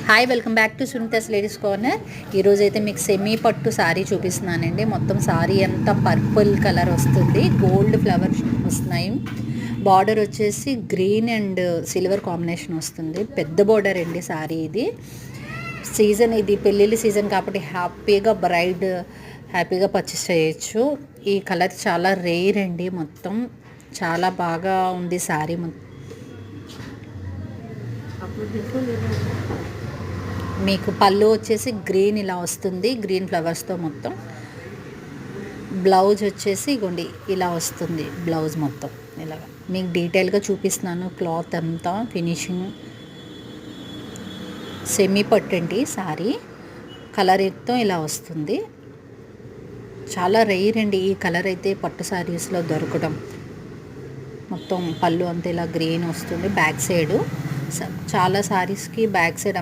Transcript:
Hi, welcome back to Sunita's ladies corner. ఈరోజు అయితే మీకు సెమీ పట్టు శారీ చూపిస్తున్నానండి. మొత్తం శారీ అంతా పర్పుల్ కలర్ వస్తుంది, గోల్డ్ ఫ్లవర్స్ వస్తున్నాయి. బార్డర్ వచ్చేసి గ్రీన్ అండ్ సిల్వర్ కాంబినేషన్ వస్తుంది. పెద్ద బార్డర్ అండి శారీ. ఇది సీజన్, ఇది పెళ్ళిళ్ళ సీజన్ కాబట్టి హ్యాపీగా బ్రైడ్ హ్యాపీగా పర్చేస్ చేయొచ్చు. ఈ కలర్ చాలా రేర్ అండి. మొత్తం చాలా బాగా ఉంది శారీ. మీకు పళ్ళు వచ్చేసి గ్రీన్ ఇలా వస్తుంది, గ్రీన్ ఫ్లవర్స్తో మొత్తం. బ్లౌజ్ వచ్చేసి ఇగోండి ఇలా వస్తుంది. బ్లౌజ్ మొత్తం ఇలాగా మీకు డీటెయిల్గా చూపిస్తున్నాను. క్లాత్ అంతా ఫినిషింగ్ సెమీ పట్టండి సారీ. కలర్ అయితే ఇలా వస్తుంది. చాలా రేర్ అండి ఈ కలర్ అయితే పట్టు శారీస్లో దొరకడం. మొత్తం పళ్ళు అంతా ఇలా గ్రీన్ వస్తుంది. బ్యాక్ సైడు చాలా శారీస్కి బ్యాక్ సైడ్